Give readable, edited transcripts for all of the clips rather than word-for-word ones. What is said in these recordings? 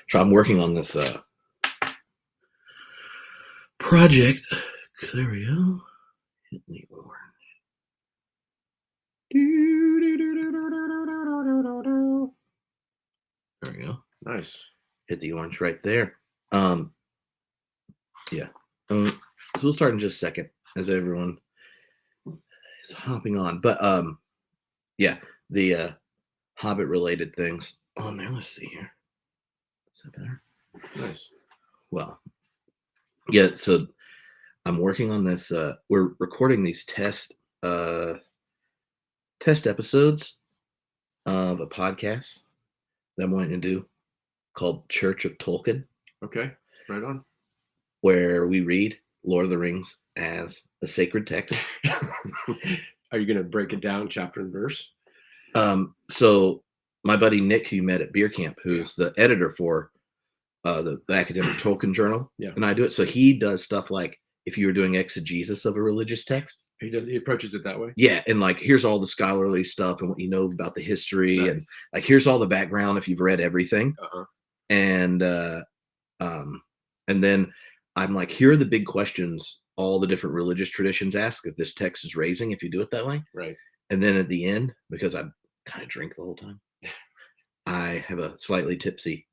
So I'm working on this project. There we go. Hit the orange. There we go. Nice. Hit the orange right there. Yeah. So we'll start in just a second as everyone is hopping on. But yeah, the Hobbit related things on there. Let's see here. Is that better? Nice. Well, yeah. So I'm working on this. We're recording these test episodes of a podcast that I'm wanting to do called Church of Tolkien. Okay, right on. Where we read Lord of the Rings as a sacred text. Are you going to break it down chapter and verse? So my buddy Nick, who you met at Beer Camp, who's the editor for the Academic Tolkien Journal, and I do it. So he does stuff like if you were doing exegesis of a religious text. He approaches it that way. Yeah, and like here's all the scholarly stuff and what you know about the history, and like here's all the background if you've read everything. And then I'm like, here are the big questions all the different religious traditions ask that this text is raising if you do it that way. Right. And then at the end, because I kind of drink the whole time, I have a slightly tipsy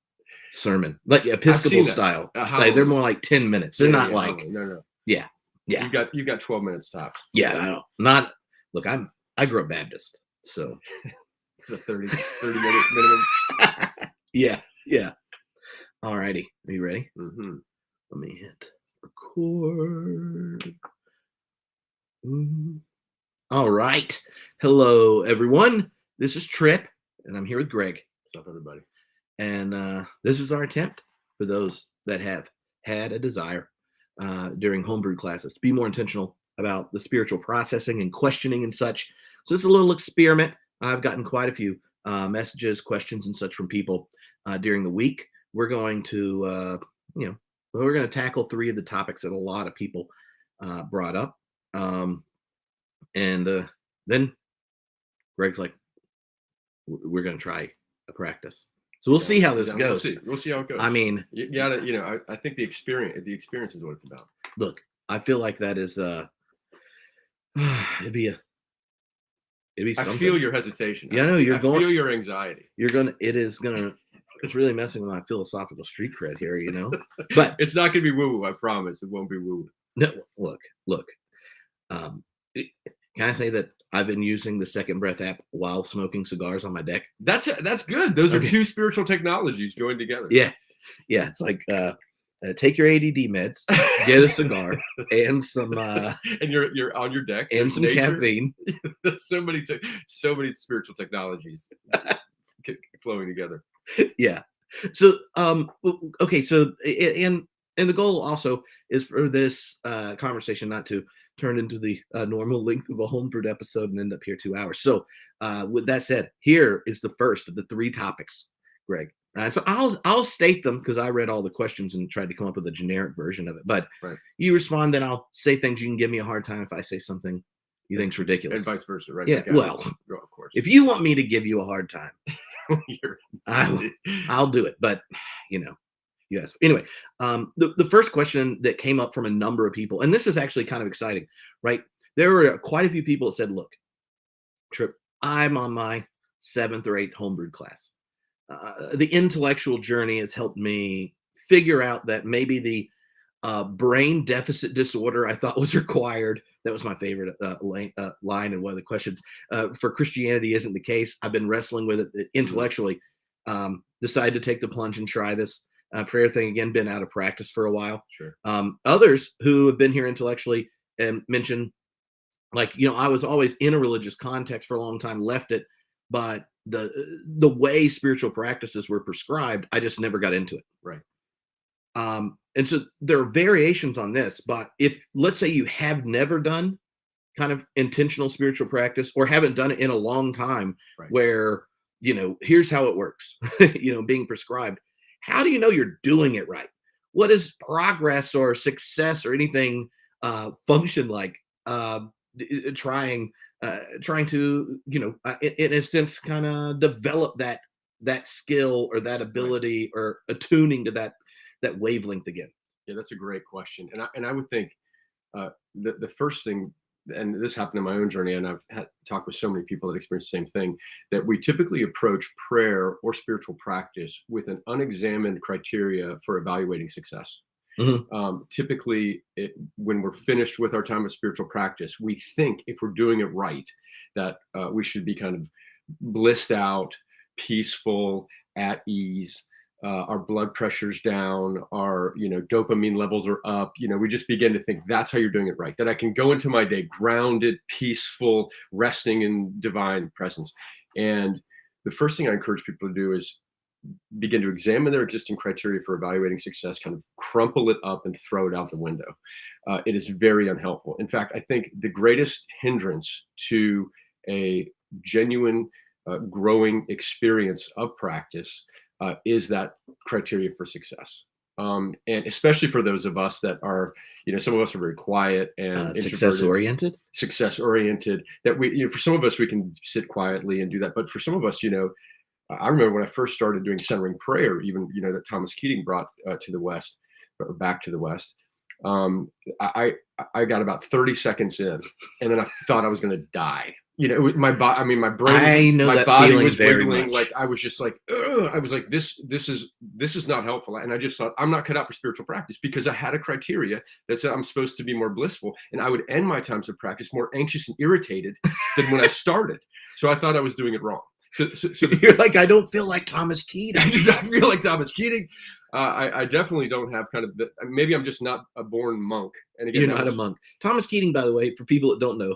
sermon, like Episcopal style. Like, they're more like 10 minutes. They're not like no. Yeah. You got 12 minutes tops. Yeah, I know. Not look. I grew up Baptist, so it's a 30 minute minimum. Yeah. All righty. Are you ready? Mm-hmm. Let me hit record. All right. Hello, everyone. This is Tripp, and I'm here with Greg. What's up, everybody? And this is our attempt for those that have had a desire during homebrew classes to be more intentional about the spiritual processing and questioning and such. So this is a little experiment. I've gotten quite a few messages, questions, and such from people during the week. We're going to, we're going to tackle 3 of the topics that a lot of people brought up. And then Greg's like, we're going to try a practice. So we'll see how this goes. We'll see how it goes. I mean, you gotta, I think the experience is what it's about. Look, I feel like that is, it'd be something. I feel your hesitation. Yeah, I feel your anxiety. It's really messing with my philosophical street cred here, But it's not going to be woo-woo, I promise. It won't be woo-woo. No, look. Can I say that I've been using the Second Breath app while smoking cigars on my deck? That's good. Those are 2 spiritual technologies joined together. Yeah. It's like take your ADD meds, get a cigar, and some and you're on your deck, and some caffeine. so many spiritual technologies flowing together. Yeah. So okay. So and the goal also is for this conversation not to turn into the normal length of a homebrewed episode and end up here 2 hours. So with that said, here is the first of the 3 topics, Greg. So I'll state them because I read all the questions and tried to come up with a generic version of it. But you respond, then I'll say things you can give me a hard time if I say something you think's ridiculous, and vice versa, right? Yeah. Well, of course. If you want me to give you a hard time, I'll do it. But yes. Anyway, the first question that came up from a number of people, and this is actually kind of exciting, right? There were quite a few people that said, "Look, Tripp, I'm on my 7th or 8th homebrewed class. The intellectual journey has helped me figure out that maybe the brain deficit disorder I thought was required." That was my favorite line in one of the questions. For Christianity isn't the case. I've been wrestling with it intellectually. Decided to take the plunge and try this prayer thing again. Been out of practice for a while. Sure. Others who have been here intellectually and mentioned, like, I was always in a religious context for a long time, left it, but the way spiritual practices were prescribed, I just never got into it. Right. And so there are variations on this, but if, let's say, you have never done kind of intentional spiritual practice or haven't done it in a long time, where, here's how it works, being prescribed, how do you know you're doing it right? What does progress or success or anything function like? Trying to, in a sense, kind of develop that that skill or that ability or attuning to that wavelength again? Yeah, that's a great question. And I would think the first thing, and this happened in my own journey, and I've had talked with so many people that experience the same thing, that we typically approach prayer or spiritual practice with an unexamined criteria for evaluating success. Mhm. Typically, when we're finished with our time of spiritual practice, we think if we're doing it right, that we should be kind of blissed out, peaceful, at ease. Our blood pressure's down, our dopamine levels are up. We just begin to think that's how you're doing it right. That I can go into my day grounded, peaceful, resting in divine presence. And the first thing I encourage people to do is begin to examine their existing criteria for evaluating success, kind of crumple it up and throw it out the window. It is very unhelpful. In fact, I think the greatest hindrance to a genuine growing experience of practice is that criteria for success. And especially for those of us that are, some of us are very quiet and Success oriented. success oriented, that for some of us, we can sit quietly and do that. But for some of us, I remember when I first started doing centering prayer, even, that Thomas Keating brought to the West, or back to the West. I got about 30 seconds in, and then I thought I was going to die. My body, I mean, my brain, I know my that body feeling was very wiggling. much. Like I was just like, ugh. I was like, this is not helpful. And I just thought, I'm not cut out for spiritual practice, because I had a criteria that said I'm supposed to be more blissful, and I would end my times of practice more anxious and irritated than when I started. So I thought I was doing it wrong. So You're like, I don't feel like Thomas Keating. I do not feel like Thomas Keating. I definitely don't have kind of the. Maybe I'm just not a born monk. And again, You're not a monk. Thomas Keating, by the way, for people that don't know.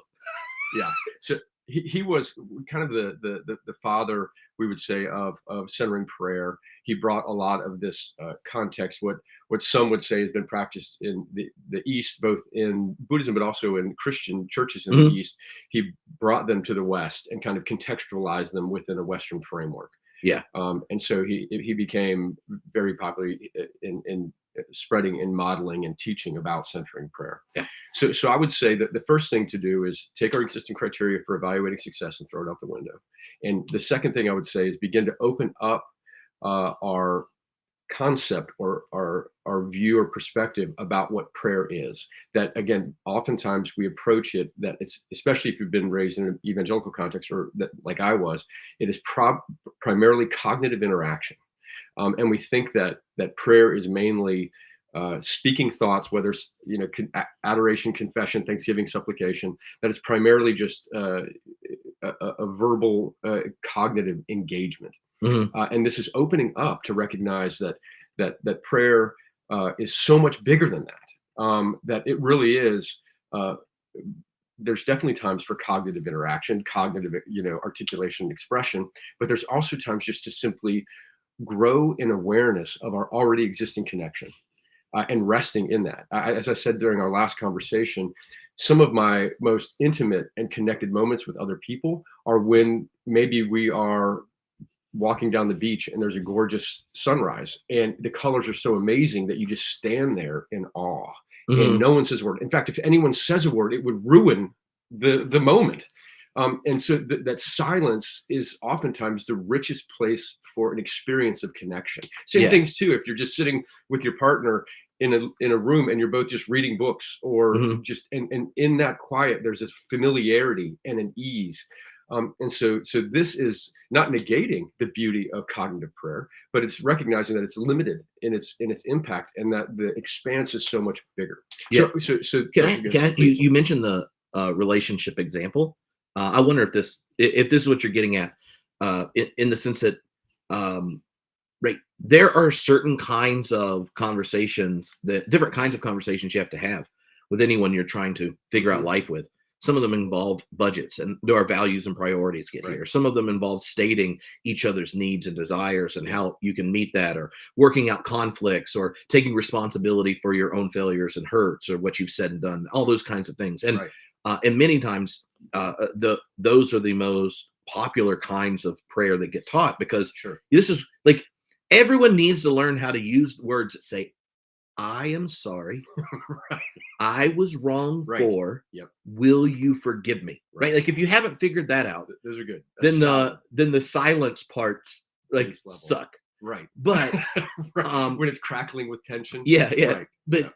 Yeah. So he was kind of the father, we would say, of centering prayer. He brought a lot of this context, what some would say has been practiced in the East, both in Buddhism but also in Christian churches in the East. He brought them to the West and kind of contextualized them within a Western framework. Yeah. And so he became very popular in spreading and modeling and teaching about centering prayer. Yeah. So I would say that the first thing to do is take our existing criteria for evaluating success and throw it out the window. And the second thing I would say is begin to open up our concept or our view or perspective about what prayer is. That, again, oftentimes we approach it that it's, especially if you've been raised in an evangelical context, or that, like I was, it is primarily cognitive interaction. And we think that prayer is mainly speaking thoughts, whether it's adoration, confession, thanksgiving, supplication. That is primarily just a verbal cognitive engagement. Mm-hmm. And this is opening up to recognize that prayer is so much bigger than that. That it really is. There's definitely times for cognitive interaction, cognitive, articulation, expression, but there's also times just to simply grow in awareness of our already existing connection and resting in that. As I said during our last conversation, some of my most intimate and connected moments with other people are when maybe we are walking down the beach and there's a gorgeous sunrise and the colors are so amazing that you just stand there in awe. Mm-hmm. And no one says a word. In fact, if anyone says a word, it would ruin the moment. And so that silence is oftentimes the richest place for an experience of connection. Same things too, if you're just sitting with your partner in a room and you're both just reading books, or just and in that quiet, there's this familiarity and an ease. And so this is not negating the beauty of cognitive prayer, but it's recognizing that it's limited in its impact, and that the expanse is so much bigger. Yeah. So you mentioned the relationship example. I wonder if this is what you're getting at, in the sense that, right, there are certain kinds of conversations, different kinds of conversations you have to have with anyone you're trying to figure out life with. Some of them involve budgets and do our values and priorities get here. Some of them involve stating each other's needs and desires and how you can meet that, or working out conflicts, or taking responsibility for your own failures and hurts, or what you've said and done, all those kinds of things. And and many times those are the most popular kinds of prayer that get taught, because this is like, everyone needs to learn how to use words that say, I am sorry. I was wrong for. Will you forgive me? Right? Like, if you haven't figured that out, those are good. Then the silence parts like base level. suck. Right. But right. When it's crackling with tension. yeah. Right. But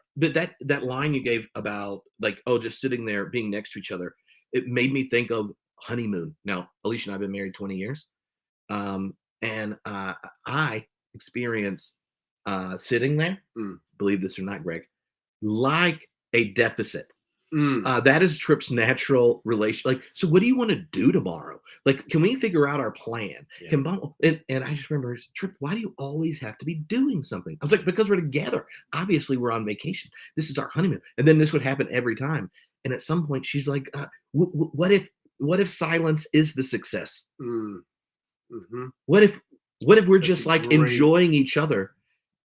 that line you gave about like, oh, just sitting there being next to each other, it made me think of honeymoon. Now, Alicia and I have been married 20 years. And I experience sitting there, believe this or not, Greg, like a deficit. That is Tripp's natural relation. Like, so what do you want to do tomorrow? Like, can we figure out our plan? Yeah. And I just remember, Tripp, why do you always have to be doing something? I was like, because we're together. Obviously, we're on vacation. This is our honeymoon. And then this would happen every time. And at some point, she's like, what if silence is the success? Mm-hmm. What if we're That's just like great. enjoying each other,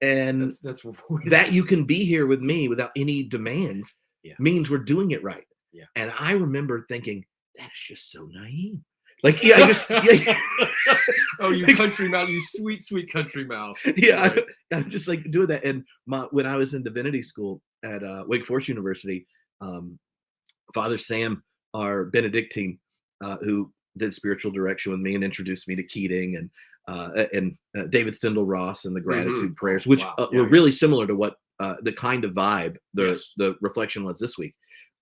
and that's that you can be here with me without any demands means we're doing it right. Yeah. And I remember thinking, that's just so naive. Like, yeah, I just oh, you country mouth, you sweet country mouth. Yeah, right. I'm just like doing that. And when I was in divinity school at Wake Forest University, Father Sam, our Benedictine, who did spiritual direction with me and introduced me to Keating and David Stendhal Ross and the gratitude prayers, which were really similar to what the kind of vibe the reflection was this week.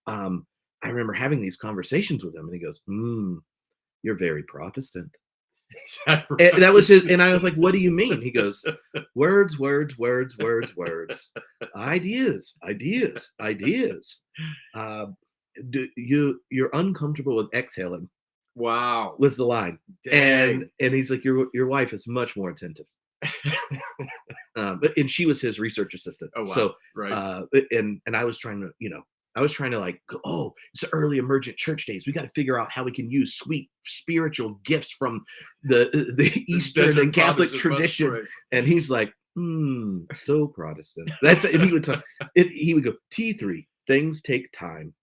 I remember having these conversations with him, and he goes, "You're very Protestant." And that was his, and I was like, "What do you mean?" He goes, "Words, words, words, words, words, ideas, ideas, ideas. You're uncomfortable with exhaling." Wow, was the line. Dang. And he's like, your wife is much more attentive. And she was his research assistant. Oh wow. So right. And I was trying to like, oh, it's early emergent church days. We got to figure out how we can use sweet spiritual gifts from the Eastern and Catholic tradition. And he's like, so Protestant. That's and he would talk. He would go, T3, things take time.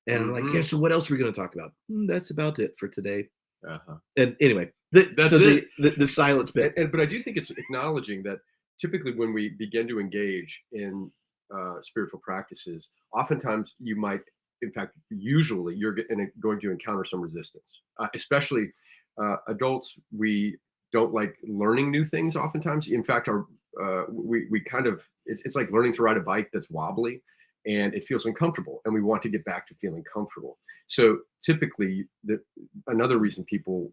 And I'm like, yeah, so what else are we going to talk about? That's about it for today. And anyway, that's the silence bit. But I do think it's acknowledging that typically when we begin to engage in spiritual practices, oftentimes you might, in fact, usually you're going to encounter some resistance, especially adults. We don't like learning new things oftentimes. In fact, we kind of, it's like learning to ride a bike that's wobbly. And it feels uncomfortable, and we want to get back to feeling comfortable. So typically, another reason people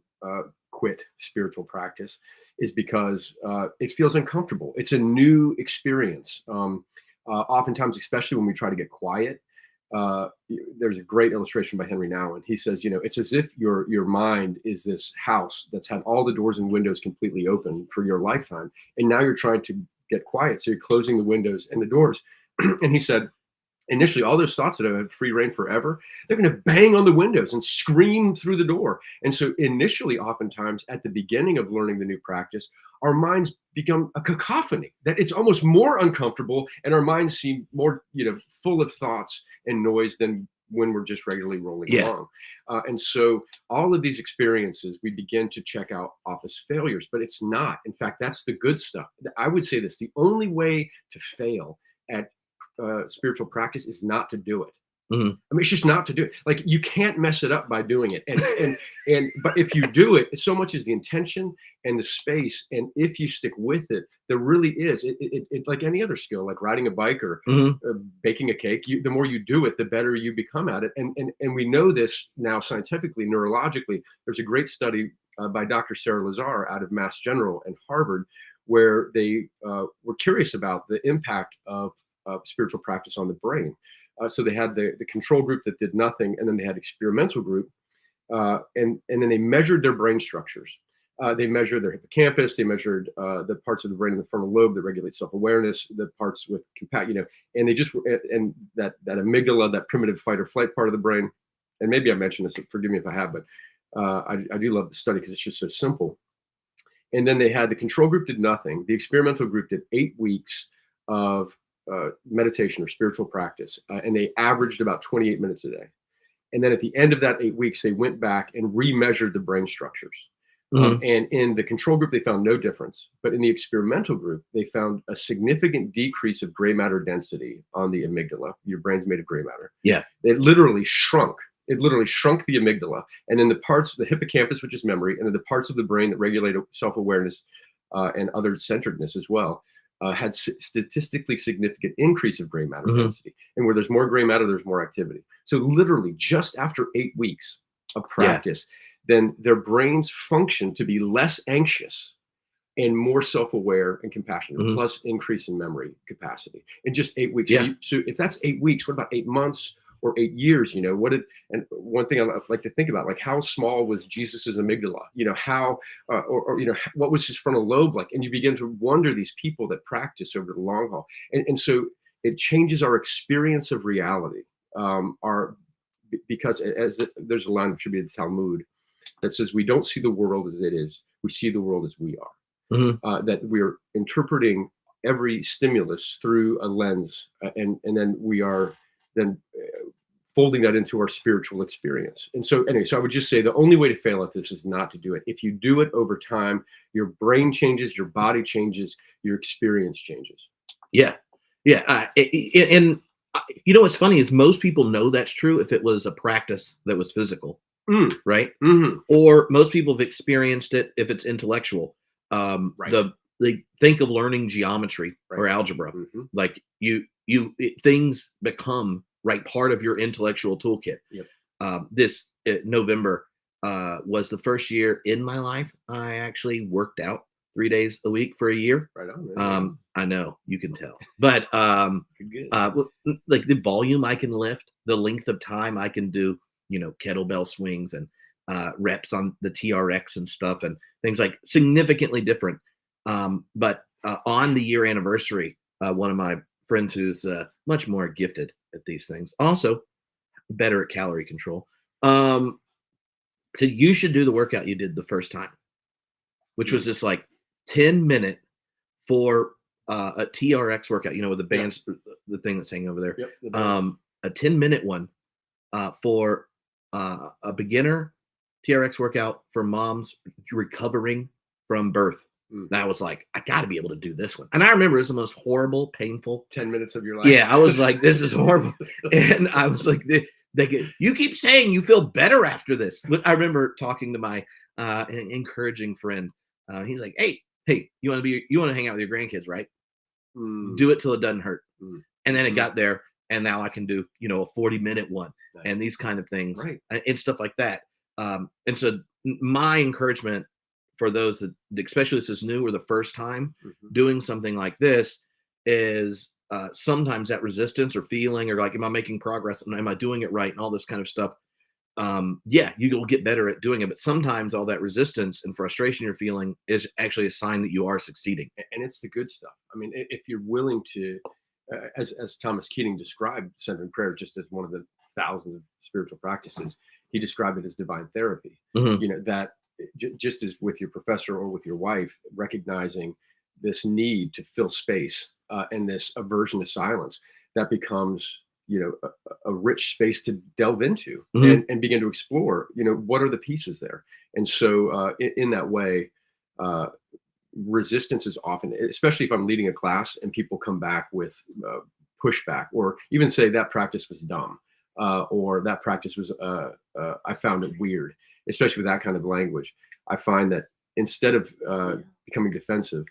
quit spiritual practice is because it feels uncomfortable. It's a new experience. Oftentimes, especially when we try to get quiet, there's a great illustration by Henry Nouwen. He says, it's as if your mind is this house that's had all the doors and windows completely open for your lifetime, and now you're trying to get quiet, so you're closing the windows and the doors. And he said, initially, all those thoughts that have had free reign forever, they're going to bang on the windows and scream through the door. And so initially, oftentimes, at the beginning of learning the new practice, our minds become a cacophony, that it's almost more uncomfortable, and our minds seem more, full of thoughts and noise than when we're just regularly rolling along. And so all of these experiences, we begin to check out off as failures, but it's not. In fact, that's the good stuff. I would say this, the only way to fail at spiritual practice is not to do it. I mean, it's just not to do it. Like, you can't mess it up by doing it. But if you do it, so much is the intention and the space. And if you stick with it, there really is. It like any other skill, like riding a bike or baking a cake. The more you do it, the better you become at it. And we know this now scientifically, neurologically. There's a great study by Dr. Sarah Lazar out of Mass General and Harvard, where they were curious about the impact of spiritual practice on the brain. So they had the control group that did nothing, and then they had experimental group, and then they measured their brain structures. They measured their hippocampus. They measured the parts of the brain in the frontal lobe that regulate self-awareness, the parts with and they just and that amygdala, that primitive fight or flight part of the brain. And maybe I mentioned this. Forgive me if I have, but I do love the study because it's just so simple. And then they had the control group did nothing. The experimental group did 8 weeks of meditation or spiritual practice, and they averaged about 28 minutes a day. And then at the end of that 8 weeks, they went back and remeasured the brain structures. And in the control group, they found no difference. But in the experimental group, they found a significant decrease of gray matter density on the amygdala. Your brain's made of gray matter. Yeah. It literally shrunk It literally shrunk the amygdala, and then the hippocampus, which is memory, and then the parts of the brain that regulate self-awareness and other-centeredness as well, had statistically significant increase of gray matter density. And where there's more gray matter, there's more activity. So literally, just after 8 weeks of practice, then their brains function to be less anxious and more self-aware and compassionate, plus increase in memory capacity in just 8 weeks. So if that's 8 weeks, what about 8 months or 8 years? And one thing I like to think about, like, how small was Jesus's amygdala? How, what was his frontal lobe like? And you begin to wonder these people that practice over the long haul. And so it changes our experience of reality. Because there's a line attributed to Talmud that says, we don't see the world as it is, we see the world as we are. That we're interpreting every stimulus through a lens, and then we are folding that into our spiritual experience. And so anyway, so I would just say the only way to fail at this is not to do it. If you do it over time, your brain changes, your body changes, your experience changes. And what's funny is most people know that's true if it was a practice that was physical, right? Or most people have experienced it if it's intellectual. They think of learning geometry or algebra, like things become part of your intellectual toolkit. This November was the first year in my life I actually worked out 3 days a week for a year. Right on. I know you can tell, but like the volume I can lift, the length of time I can do, kettlebell swings and reps on the TRX and stuff, and things like significantly different. But on the year anniversary, one of my friends who's much more gifted at these things, also better at calorie control, said you should do the workout you did the first time, which was this like 10-minute for a TRX workout, with the bands, the thing that's hanging over there. A 10-minute one for a beginner TRX workout for moms recovering from birth. And I was like, I got to be able to do this one. And I remember it was the most horrible, painful 10 minutes of your life. Yeah, I was like, this is horrible. And I was like, you keep saying you feel better after this. But I remember talking to my encouraging friend. He's like, hey, you want to hang out with your grandkids, right? Do it till it doesn't hurt. And then it got there, and now I can do, a 40-minute one and these kind of things, and stuff like that. And so my encouragement for those that, especially this is new or the first time doing something like this, is sometimes that resistance or feeling, or like, am I making progress and am I doing it right, and all this kind of stuff. You'll get better at doing it, but sometimes all that resistance and frustration you're feeling is actually a sign that you are succeeding. And it's the good stuff. I mean, if you're willing to, as Thomas Keating described centering prayer just as one of the thousands of spiritual practices, he described it as divine therapy. That just as with your professor or with your wife, recognizing this need to fill space and this aversion to silence, that becomes a rich space to delve into and begin to explore, what are the pieces there. And so in that way, resistance is often, especially if I'm leading a class and people come back with pushback, or even say that practice was dumb, or that practice was, I found it weird, especially with that kind of language. I find that instead of becoming defensive,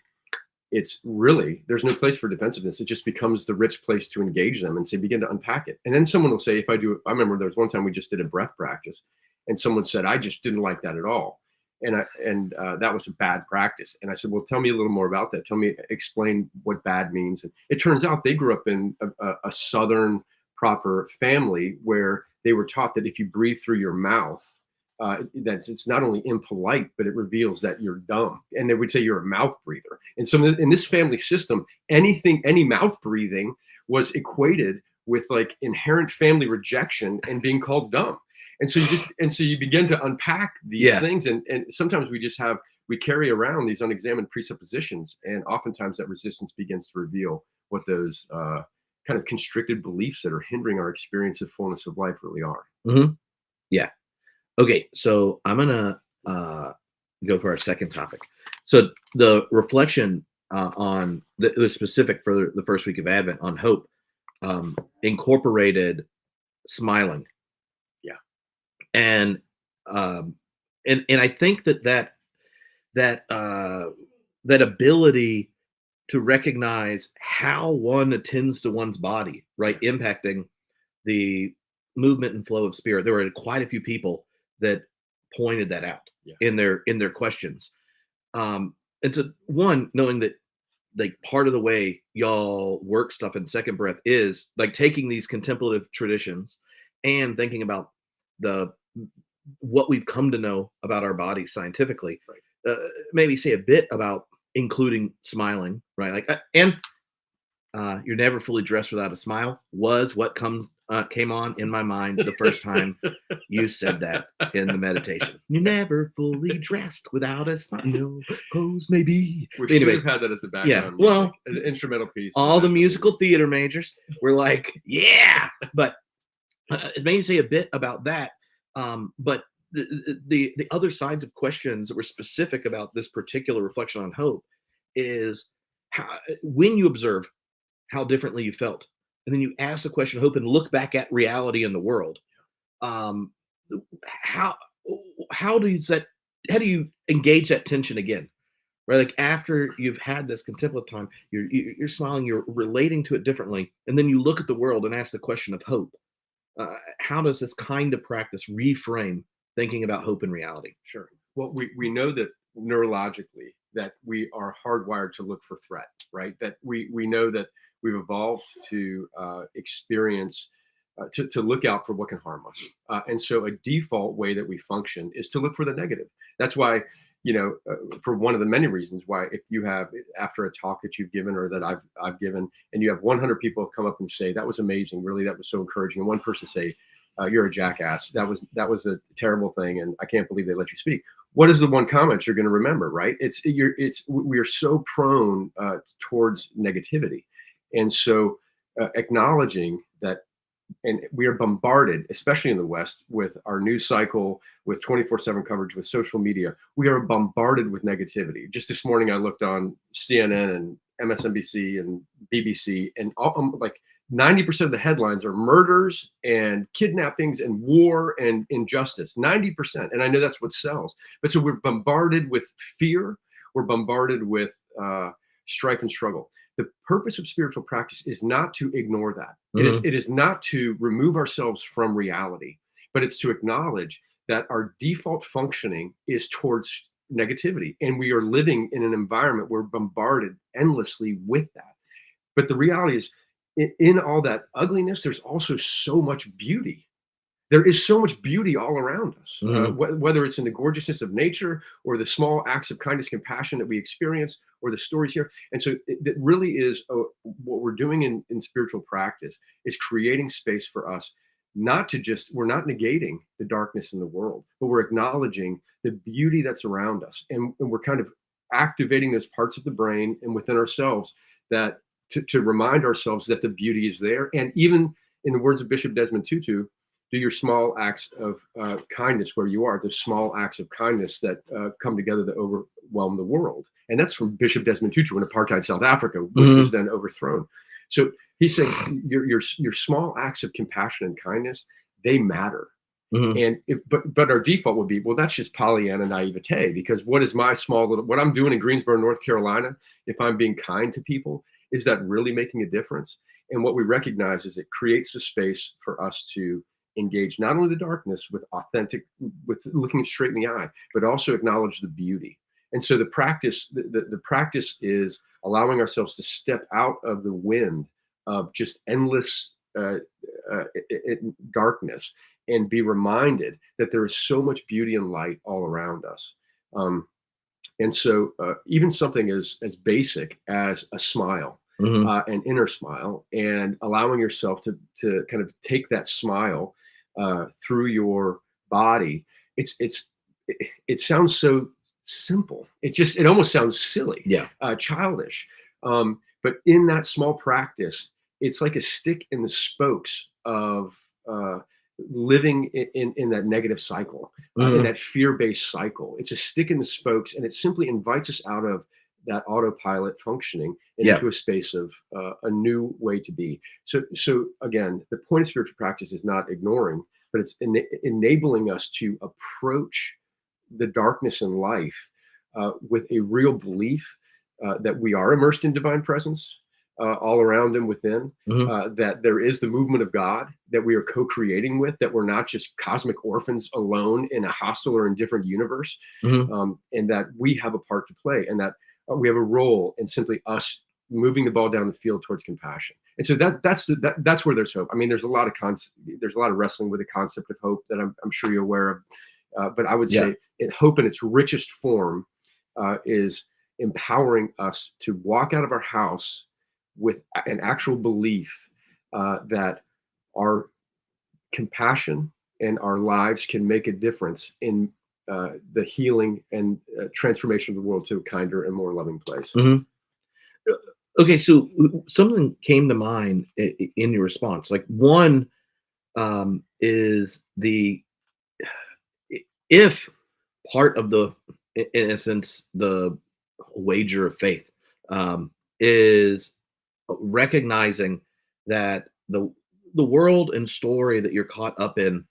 it's really, there's no place for defensiveness. It just becomes the rich place to engage them and say, begin to unpack it. And then someone will say, I remember there was one time we just did a breath practice and someone said, I just didn't like that at all. And that was a bad practice. And I said, well, tell me a little more about that. Explain what bad means. And it turns out they grew up in a Southern proper family where they were taught that if you breathe through your mouth, it's not only impolite, but it reveals that you're dumb. And they would say you're a mouth breather. And so in this family system, any mouth breathing was equated with like inherent family rejection and being called dumb. And so you begin to unpack these things. And sometimes we carry around these unexamined presuppositions. And oftentimes that resistance begins to reveal what those kind of constricted beliefs that are hindering our experience of fullness of life really are. Yeah. Okay, so I'm gonna go for our second topic. So the reflection on the specific for the first week of Advent on hope incorporated smiling. And um, and I think that that ability to recognize how one attends to one's body, right, impacting the movement and flow of spirit. There were quite a few people that pointed that out Yeah. in their questions. And so one, knowing that like part of the way y'all work stuff in Second Breath is like taking these contemplative traditions and thinking about the what we've come to know about our bodies scientifically. Right. Maybe say a bit about including smiling, right? Like, and you're never fully dressed without a smile was what came on in my mind the first time you said that in the meditation. You're never fully dressed without a smile. No clothes maybe. We But anyway, should have had that as a yeah. background Well, music, as an instrumental piece. all the musical theater majors were like, yeah. But it made me say a bit about that. But the other sides of questions that were specific about this particular reflection on hope is how, when you observe how differently you felt, and then you ask the question of hope and look back at reality in the world. Um, how how do you set how do you engage that tension again? Right, like after you've had this contemplative time, you're smiling, you're relating to it differently, and then you look at the world and ask the question of hope. How does this kind of practice reframe thinking about hope and reality? Sure. Well, we know that neurologically that we are hardwired to look for threat, right? That we know that we've evolved to experience, to look out for what can harm us. And so a default way that we function is to look for the negative. That's why, for one of the many reasons why, if you have, after a talk that you've given or that I've given, and you have 100 people come up and say, that was amazing, really, that was so encouraging. And one person say, you're a jackass. That was a terrible thing, and I can't believe they let you speak. What is the one comment you're going to remember, right? We are so prone towards negativity, and so acknowledging that, and we are bombarded, especially in the West, with our news cycle, with 24/7 coverage, with social media. We are bombarded with negativity. Just this morning, I looked on CNN and MSNBC and BBC, and like 90% of the headlines are murders and kidnappings and war and injustice. 90%, and I know that's what sells. But so we're bombarded with fear. We're bombarded with strife and struggle. The purpose of spiritual practice is not to ignore that. It is not to remove ourselves from reality, but it's to acknowledge that our default functioning is towards negativity, and we are living in an environment where we're bombarded endlessly with that. But the reality is, in all that ugliness, there's also so much beauty. There is so much beauty all around us, whether it's in the gorgeousness of nature or the small acts of kindness, compassion that we experience, or the stories here. And so it really is what we're doing in spiritual practice is creating space for us, not to just, we're not negating the darkness in the world, but we're acknowledging the beauty that's around us. And we're kind of activating those parts of the brain and within ourselves that to remind ourselves that the beauty is there. And even in the words of Bishop Desmond Tutu, do your small acts of kindness where you are, the small acts of kindness that come together to overwhelm the world. And that's from Bishop Desmond Tutu in apartheid South Africa, which was then overthrown. So he's saying your small acts of compassion and kindness, they matter. And but our default would be, well, that's just Pollyanna naivete, because what is my small little, what I'm doing in Greensboro, North Carolina, if I'm being kind to people, is that really making a difference? And what we recognize is it creates a space for us to engage not only the darkness with looking straight in the eye, but also acknowledge the beauty. And so the practice is allowing ourselves to step out of the wind of just endless darkness and be reminded that there is so much beauty and light all around us. And so even something as basic as a smile, an inner smile, and allowing yourself to kind of take that smile through your body, it sounds so simple. It almost sounds silly, childish. But in that small practice, it's like a stick in the spokes of living in that negative cycle, in that fear-based cycle. It's a stick in the spokes, and it simply invites us out of that autopilot functioning and into a space of a new way to be. So again, the point of spiritual practice is not ignoring but it's enabling us to approach the darkness in life with a real belief that we are immersed in divine presence all around and within, that there is the movement of God that we are co-creating with, that we're not just cosmic orphans alone in a hostile or indifferent universe, and that we have a part to play, and that we have a role in simply us moving the ball down the field towards compassion. And so that's where there's hope. I mean, there's a lot of wrestling with the concept of hope that I'm sure you're aware of, but I would say hope in its richest form is empowering us to walk out of our house with an actual belief that our compassion and our lives can make a difference in the healing and transformation of the world to a kinder and more loving place. Okay, so something came to mind in your response. Like one is if part of the, in a sense, the wager of faith is recognizing that the world and story that you're caught up in,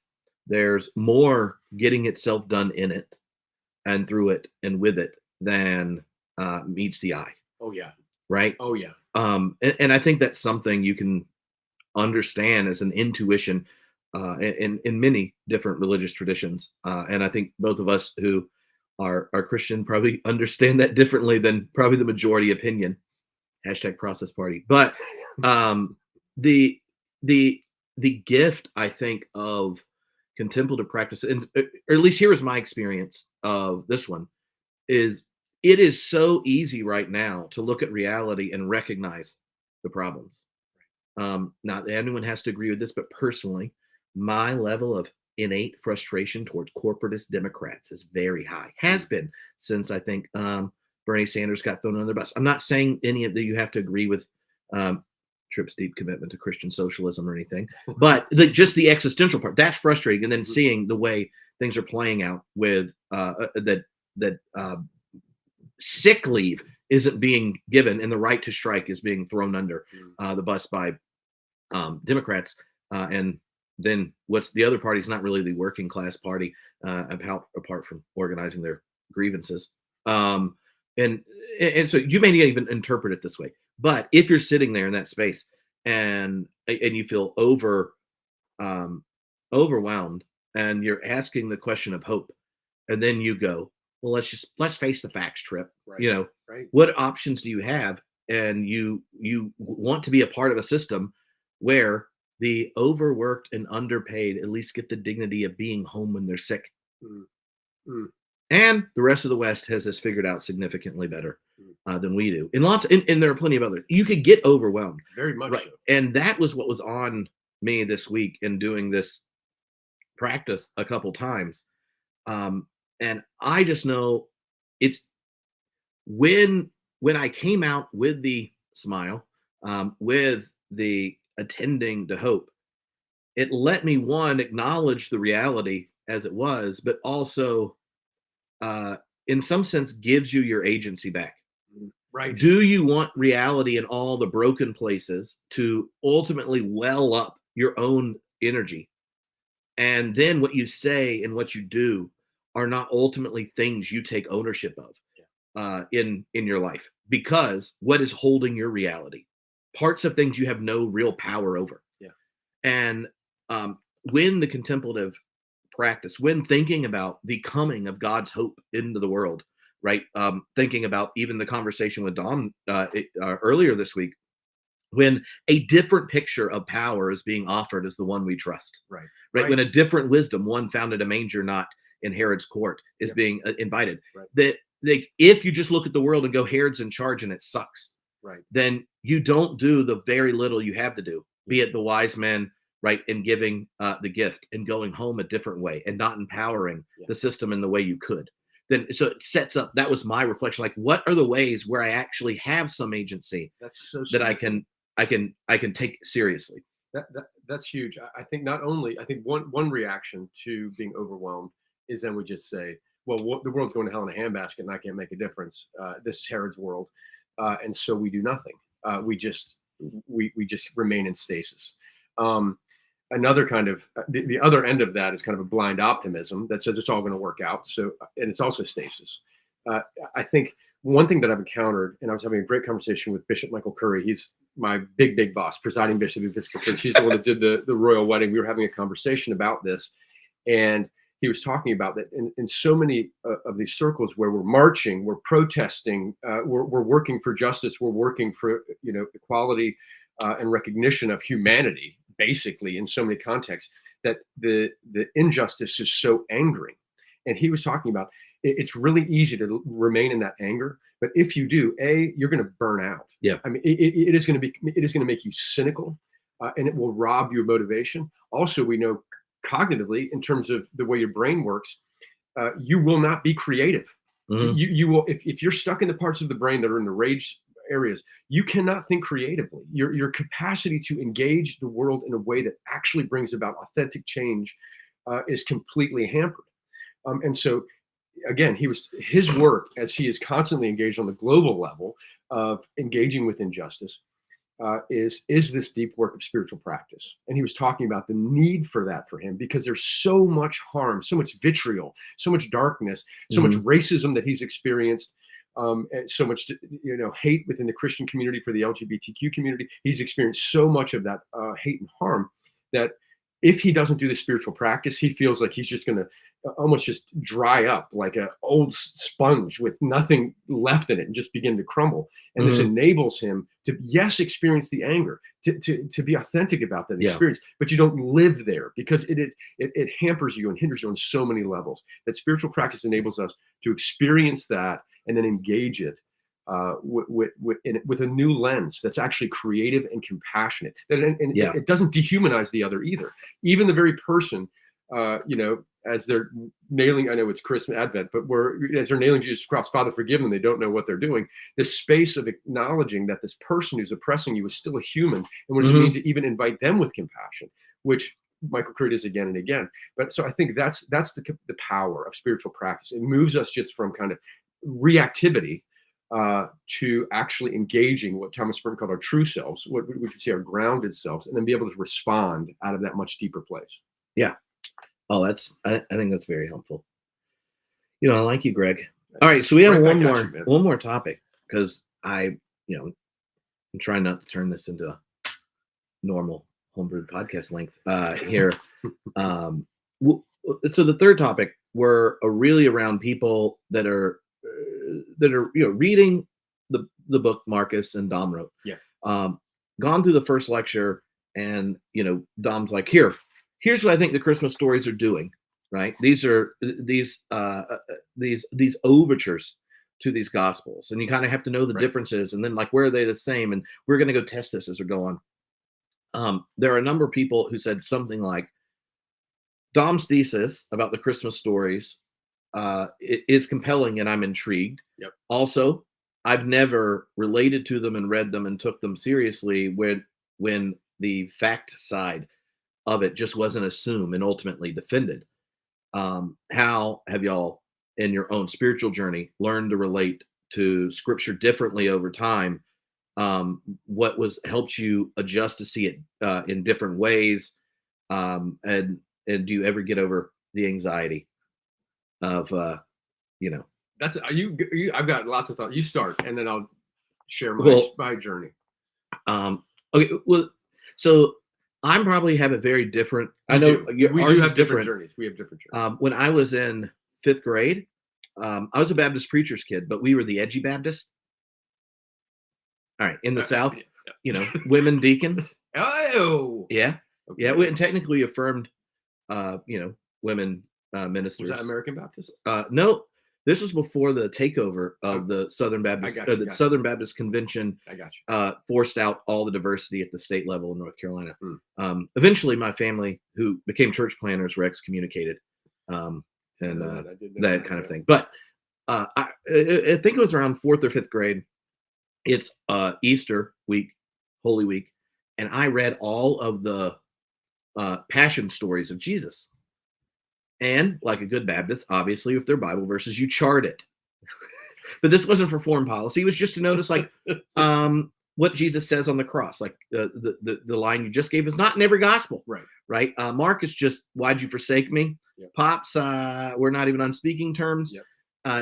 there's more getting itself done in it and through it and with it than meets the eye. Oh yeah. Right. Oh yeah. And I think that's something you can understand as an intuition in many different religious traditions. And I think both of us who are Christian probably understand that differently than probably the majority opinion. Hashtag process party. But the gift, I think, of contemplative practice, and or at least here is my experience of this one, is it is so easy right now to look at reality and recognize the problems. Not anyone has to agree with this, but personally, my level of innate frustration towards corporatist Democrats is very high. Has been since I think Bernie Sanders got thrown under the bus. I'm not saying any of that you have to agree with Tripp's deep commitment to Christian socialism or anything, but just the existential part, that's frustrating. And then seeing the way things are playing out with that sick leave isn't being given and the right to strike is being thrown under the bus by Democrats. And then what's the other party is not really the working class party apart from organizing their grievances. And so you may not even interpret it this way, but if you're sitting there in that space and you feel overwhelmed and you're asking the question of hope, and then you go, well, let's face the facts, Tripp. Right. What options do you have? And you want to be a part of a system where the overworked and underpaid at least get the dignity of being home when they're sick. And the rest of the West has this figured out significantly better than we do. And there are plenty of others. You could get overwhelmed. Very much so. And that was what was on me this week in doing this practice a couple times. And I just know it's when I came out with the smile, with the attending to hope, it let me, one, acknowledge the reality as it was, but also in some sense gives you your agency back. Right. Do you want reality in all the broken places to ultimately well up your own energy? And then what you say and what you do are not ultimately things you take ownership of in your life, because what is holding your reality? Parts of things you have no real power over. Yeah. And when the contemplative practice, when thinking about the coming of God's hope into the world, right? Thinking about even the conversation with Dom earlier this week, when a different picture of power is being offered as the one we trust. Right. When a different wisdom, one found at a manger, not in Herod's court, is being invited. That if you just look at the world and go, Herod's in charge and it sucks, then you don't do the very little you have to do, be it the wise men, and giving the gift and going home a different way and not empowering the system in the way you could. Then so it sets up, that was my reflection, like what are the ways where I actually have some agency that I can take seriously. That's huge. I think one reaction to being overwhelmed is then we just say, well, the world's going to hell in a handbasket and I can't make a difference. This is Herod's world. And so we do nothing. We just remain in stasis. another kind of the other end of that is kind of a blind optimism that says it's all going to work out. So, and it's also stasis. I think one thing that I've encountered, and I was having a great conversation with Bishop Michael Curry. He's my big boss, presiding bishop of the Episcopal Church. He's the one that did the royal wedding. We were having a conversation about this, and he was talking about that in so many of these circles where we're marching, we're protesting, we're working for justice, we're working for equality and recognition of humanity, basically in so many contexts, that the injustice is so angering. And he was talking about it's really easy to remain in that anger, but if you do, you're going to burn out. Yeah, I mean, it is going to make you cynical, and it will rob you of motivation. Also, we know cognitively, in terms of the way your brain works, you will not be creative. Mm-hmm. You will, if you're stuck in the parts of the brain that are in the rage areas, you cannot think creatively. Your capacity to engage the world in a way that actually brings about authentic change is completely hampered. And so, again, his work, as he is constantly engaged on the global level of engaging with injustice, is this deep work of spiritual practice. And he was talking about the need for that for him, because there's so much harm, so much vitriol, so much darkness, so much racism that he's experienced, and so much hate within the Christian community for the LGBTQ community. He's experienced so much of that hate and harm that if he doesn't do the spiritual practice, he feels like he's just going to almost just dry up like an old sponge with nothing left in it and just begin to crumble. And this enables him to, yes, experience the anger, to be authentic about that experience, but you don't live there, because it hampers you and hinders you on so many levels. That spiritual practice enables us to experience that and then engage it with a new lens that's actually creative and compassionate. It doesn't dehumanize the other either. Even the very person, as they're nailing, I know it's Christmas, Advent, but as they're nailing Jesus to the cross, Father, forgive them, they don't know what they're doing. This space of acknowledging that this person who's oppressing you is still a human, and what does it mean to even invite them with compassion, which Michael Curry does again and again. But so I think that's the power of spiritual practice. It moves us just from kind of reactivity to actually engaging what Thomas Merton called our true selves, what we would say our grounded selves, and then be able to respond out of that much deeper place. Yeah. Oh, I think that's very helpful. I like you, Greg. All right, so we have one more topic, because I'm trying not to turn this into a normal homebrewed podcast length here. So the third topic were really around people that are reading the book Marcus and Dom wrote. Yeah. Gone through the first lecture, and Dom's like, here's what I think the Christmas stories are doing, right? These are these overtures to these gospels, and you kind of have to know the differences, and then like, where are they the same? And we're going to go test this as we go on. There are a number of people who said something like, Dom's thesis about the Christmas stories is compelling, and I'm intrigued. Yep. Also, I've never related to them and read them and took them seriously when the fact side of it just wasn't assumed and ultimately defended. How have y'all, in your own spiritual journey, learned to relate to Scripture differently over time? What helped you adjust to see it in different ways? And do you ever get over the anxiety of That's you. I've got lots of thoughts. You start, and then I'll share my journey. Okay. Well, so I'm probably have a very different. We do have different journeys. We have different journeys. When I was in 5th grade, I was a Baptist preacher's kid, but we were the edgy Baptist. All right, in the South, women deacons. Oh, yeah, okay. Yeah. We technically affirmed, women ministers. Was that American Baptist? No. This was before the takeover of the Southern Baptist, the Southern Baptist Convention. I got you. Forced out all the diversity at the state level in North Carolina. Eventually, my family, who became church planners, were excommunicated, and that kind of thing. But I think it was around 4th or 5th grade. It's Easter week, Holy Week, and I read all of the passion stories of Jesus. And like a good Baptist, obviously, with their Bible verses, you chart it. But this wasn't for foreign policy. It was just to notice, like, what Jesus says on the cross. Like the line you just gave is not in every gospel, Right. right? Mark is just, why'd you forsake me? Yep. Pops, we're not even on speaking terms. Yep.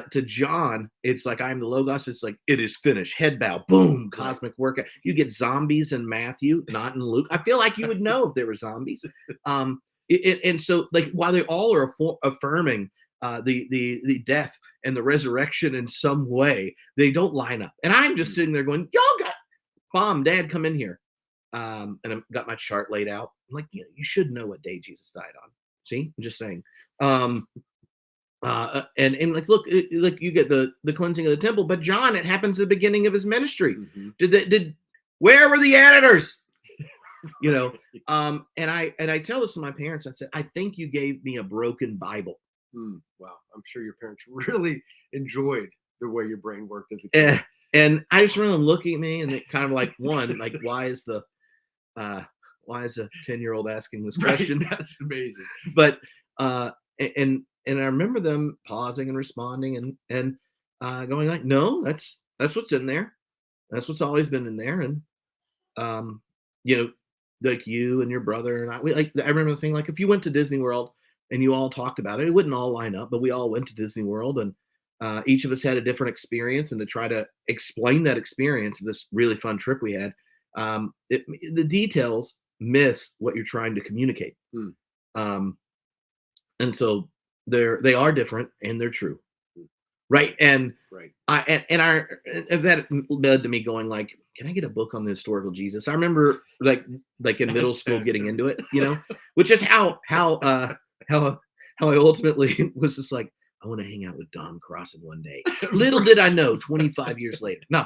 To John, it's like, I am the Logos. It's like, it is finished. Head bow, boom, cosmic workout. You get zombies in Matthew, not in Luke. I feel like you would know if there were zombies. And so, like, while they all are affirming the death and the resurrection in some way, they don't line up. And I'm just sitting there going, y'all got Mom, Dad, come in here. And I've got my chart laid out. I'm like, you should know what day Jesus died on. See, I'm just saying. And like, look, like, you get the cleansing of the temple, but John, it happens at the beginning of his ministry. Where were the editors? And I tell this to my parents. I said, I think you gave me a broken Bible. Wow, I'm sure your parents really enjoyed the way your brain worked as a kid. And I just remember them looking at me, and it kind of like, one, like, why is a 10-year-old asking this question? Right, that's amazing. But and I remember them pausing and responding and going like, no, that's what's in there. That's what's always been in there. And like you and your brother and I remember saying, like, if you went to Disney World and you all talked about it, it wouldn't all line up, but we all went to Disney World, and each of us had a different experience, and to try to explain that experience of this really fun trip we had, the details miss what you're trying to communicate. And so they are different, and they're true. Right. And right. That led to me going like, can I get a book on the historical Jesus? I remember like in middle school getting into it, which is how I ultimately was just like, I want to hang out with Don Crossan one day. Little did I know, 25 years later. No,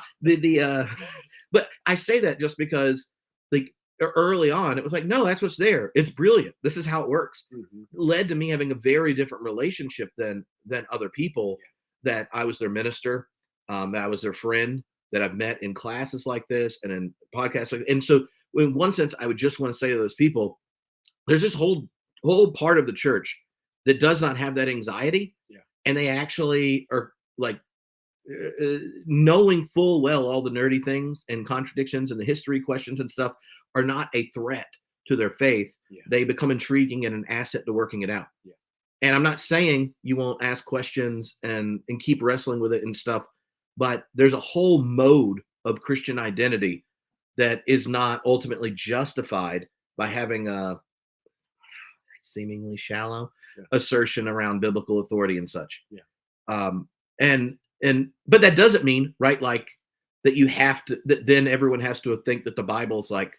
but I say that just because, like, early on, it was like, no, that's what's there. It's brilliant. This is how it works. It led to me having a very different relationship than other people. That I was their minister, that I was their friend, that I've met in classes like this and in podcasts. And so, in one sense, I would just want to say to those people, there's this whole part of the church that does not have that anxiety. And they actually are like knowing full well all the nerdy things and contradictions and the history questions and stuff are not a threat to their faith. They become intriguing and an asset to working it out. And I'm not saying you won't ask questions and keep wrestling with it and stuff, but there's a whole mode of Christian identity that is not ultimately justified by having a seemingly shallow assertion around biblical authority and such. But that doesn't mean, right, like, that you have to, that then everyone has to think that the Bible's like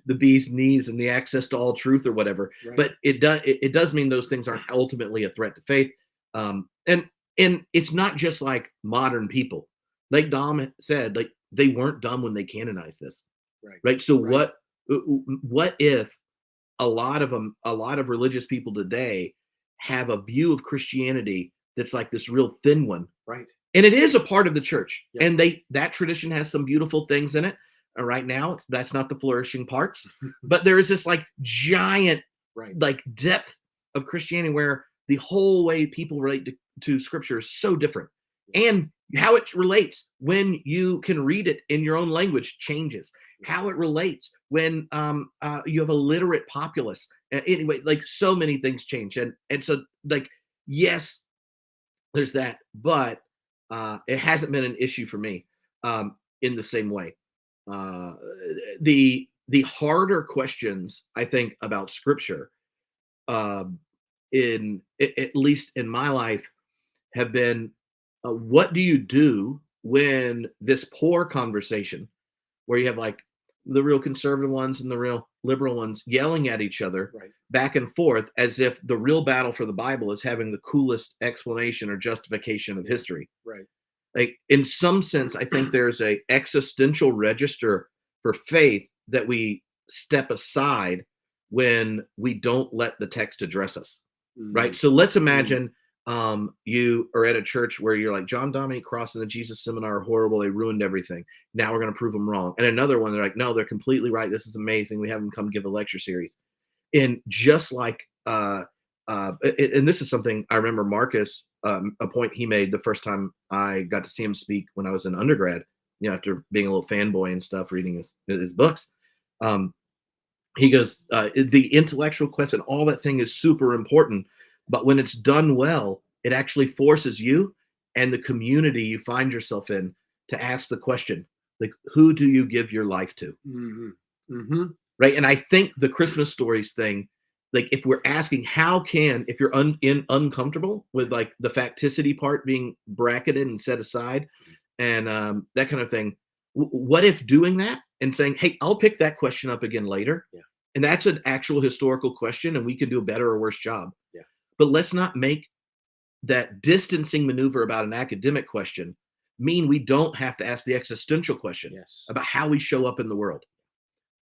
the bee's knees and the access to all truth or whatever. Right. But it does mean those things aren't ultimately a threat to faith. And it's not just like modern people. Like Dom said, like, they weren't dumb when they canonized this. Right. So what if a lot of religious people today have a view of Christianity that's like this real thin one. Right. And it is a part of the church. And that tradition has some beautiful things in it. Right now, that's not the flourishing parts, but there is this like giant, like, depth of Christianity where the whole way people relate to scripture is so different, and how it relates when you can read it in your own language changes. How it relates when you have a literate populace. Anyway, like, so many things change, and so, like, yes, there's that, but it hasn't been an issue for me in the same way. The harder questions, I think, about scripture, at least in my life, have been, what do you do when this poor conversation, where you have like the real conservative ones and the real liberal ones yelling at each other back and forth, as if the real battle for the Bible is having the coolest explanation or justification of history. Like, in some sense, I think there's a existential register for faith that we step aside when we don't let the text address us. Right. So let's imagine you are at a church where you're like, John Dominic Cross and the Jesus Seminar are horrible. They ruined everything. Now we're going to prove them wrong. And another one, they're like, no, they're completely right. This is amazing. We have them come give a lecture series. And just like, and this is something I remember Marcus, a point he made the first time I got to see him speak when I was an undergrad, after being a little fanboy and stuff, reading his books. He goes, the intellectual quest and all that thing is super important, but when it's done well, it actually forces you and the community you find yourself in to ask the question, like, who do you give your life to? Mm-hmm. Mm-hmm. Right. And I think the Christmas stories thing, like, if we're asking if you're uncomfortable with like the facticity part being bracketed and set aside and that kind of thing, what if doing that and saying, hey, I'll pick that question up again later. Yeah. And that's an actual historical question and we can do a better or worse job. Yeah. But let's not make that distancing maneuver about an academic question mean we don't have to ask the existential question about how we show up in the world.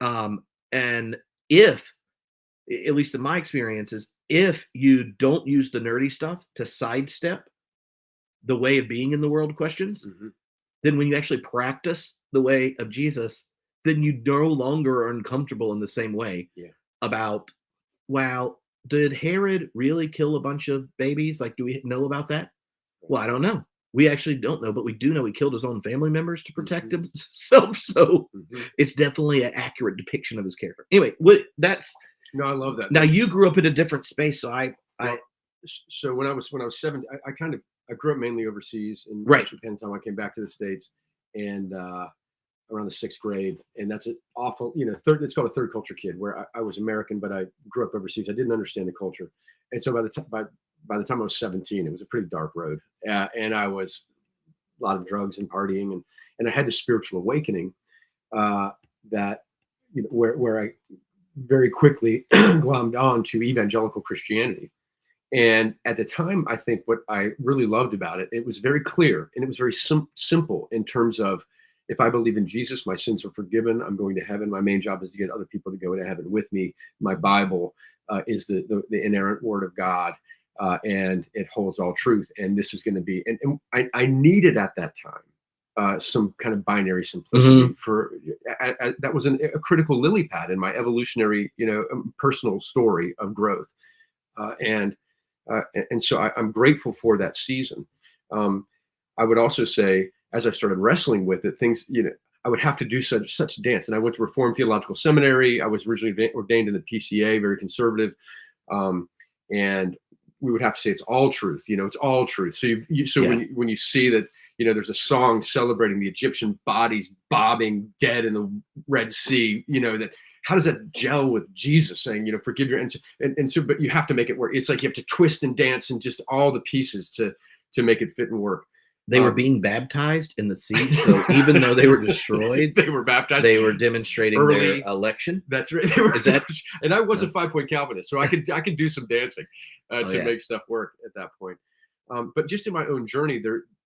And if, at least in my experiences, if you don't use the nerdy stuff to sidestep the way of being in the world questions, then when you actually practice the way of Jesus, then you no longer are uncomfortable in the same way about, wow, did Herod really kill a bunch of babies? Like, do we know about that? Well, I don't know. We actually don't know, but we do know he killed his own family members to protect himself. So it's definitely an accurate depiction of his character. Anyway, no, I love that. Now you grew up in a different space, so so when I was 7, I grew up mainly overseas in Japan. Time I came back to the States, and around the 6th grade, and that's an awful, it's called a third culture kid, where I was American, but I grew up overseas. I didn't understand the culture, and so by the time I was 17, it was a pretty dark road, and I was a lot of drugs and partying, and I had this spiritual awakening that where I very quickly glommed on to evangelical Christianity. And at the time, I think what I really loved about it, it was very clear and it was very simple in terms of, if I believe in Jesus, my sins are forgiven. I'm going to heaven. My main job is to get other people to go to heaven with me. My Bible is the inerrant word of God, and it holds all truth. And this is going to be, and I needed at that time some kind of binary simplicity that was a critical lily pad in my evolutionary, personal story of growth. And so I'm grateful for that season. I would also say, as I started wrestling with it, things, I would have to do such dance. And I went to Reformed Theological Seminary. I was originally ordained in the PCA, very conservative. And we would have to say it's all truth. It's all truth. So when you see that, there's a song celebrating the Egyptian bodies bobbing dead in the Red Sea, that how does that gel with Jesus saying, forgive your and so, but you have to make it work. It's like you have to twist and dance and just all the pieces to make it fit and work. They were being baptized in the sea, so even though they were destroyed, they were baptized. They were demonstrating their election. That's right. And I was a 5-point Calvinist, so I could do some dancing to make stuff work at that point. But just in my own journey,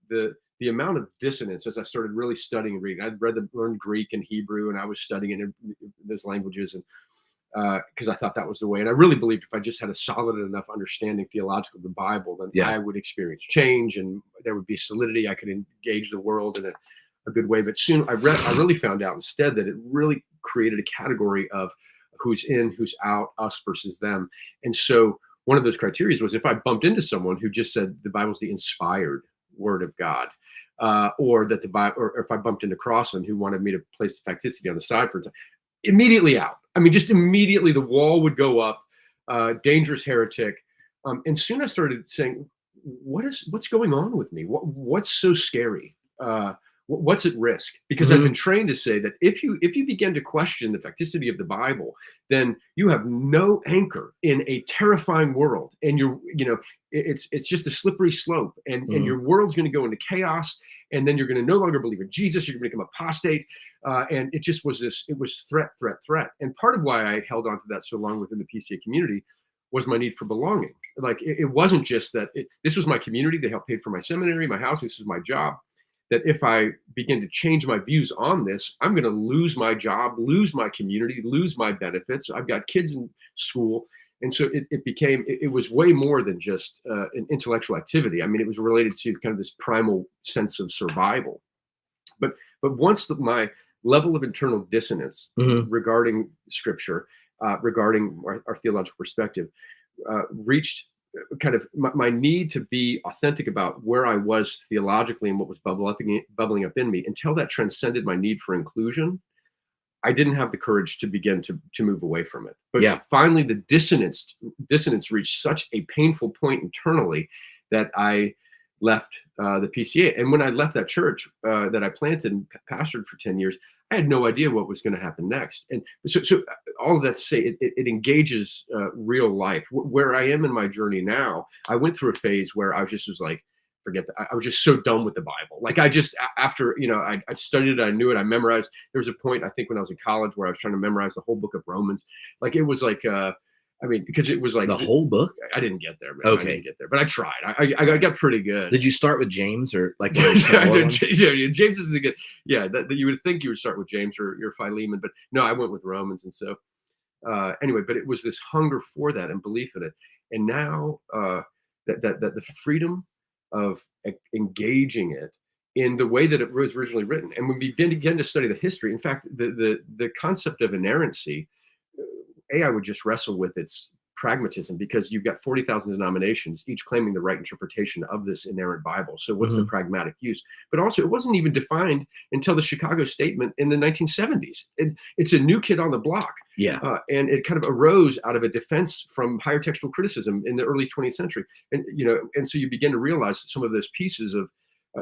the amount of dissonance as I started really studying and reading. I'd learned Greek and Hebrew, and I was studying in those languages, and because I thought that was the way. And I really believed if I just had a solid enough understanding theological of the Bible, then I would experience change and there would be solidity. I could engage the world in a good way. But soon I really found out instead that it really created a category of who's in, who's out, us versus them. And so one of those criteria was if I bumped into someone who just said the Bible's the inspired word of God, or that the Bible, or if I bumped into Crossan who wanted me to place the facticity on the side for a time, immediately out. I mean, just immediately the wall would go up, dangerous heretic. And soon I started saying, what's going on with me? What's so scary? What's at risk? Because I've been trained to say that if you begin to question the facticity of the Bible, then you have no anchor in a terrifying world, and it's just a slippery slope, and your world's going to go into chaos, and then you're going to no longer believe in Jesus. You're going to become apostate, and it just was this. It was threat. And part of why I held on to that so long within the PCA community was my need for belonging. Like it wasn't just that this was my community. They helped pay for my seminary, my house. This was my job. That if I begin to change my views on this, I'm going to lose my job, lose my community, lose my benefits. I've got kids in school. And so it was way more than just an intellectual activity. I mean, it was related to kind of this primal sense of survival. But once my level of internal dissonance regarding scripture, regarding our theological perspective, reached kind of my need to be authentic about where I was theologically and what was bubbling up in me, until that transcended my need for inclusion, I didn't have the courage to begin to move away from it. But finally, the dissonance reached such a painful point internally that I left the PCA. And when I left that church that I planted and pastored for 10 years, I had no idea what was going to happen next. And so all of that to say, it engages real life. Where I am in my journey now, I went through a phase where I was like, forget that. I was just so done with the Bible. Like I just, after, I studied it, I knew it, I memorized. There was a point, I think when I was in college, where I was trying to memorize the whole book of Romans. Like it was like, because it was like the whole book. I didn't get there, man. Okay. I didn't get there, but I tried. I got pretty good. Did you start with James or like? James is the good. Yeah, that you would think you would start with James or your Philemon, but no, I went with Romans. And so anyway, but it was this hunger for that and belief in it. And now that the freedom of engaging it in the way that it was originally written, and when we begin to study the history, in fact, the concept of inerrancy. I would just wrestle with its pragmatism, because you've got 40,000 denominations, each claiming the right interpretation of this inerrant Bible. So what's the pragmatic use? But also, it wasn't even defined until the Chicago Statement in the 1970s. It's a new kid on the block. Yeah. And it kind of arose out of a defense from higher textual criticism in the early 20th century. And, and so you begin to realize some of those pieces of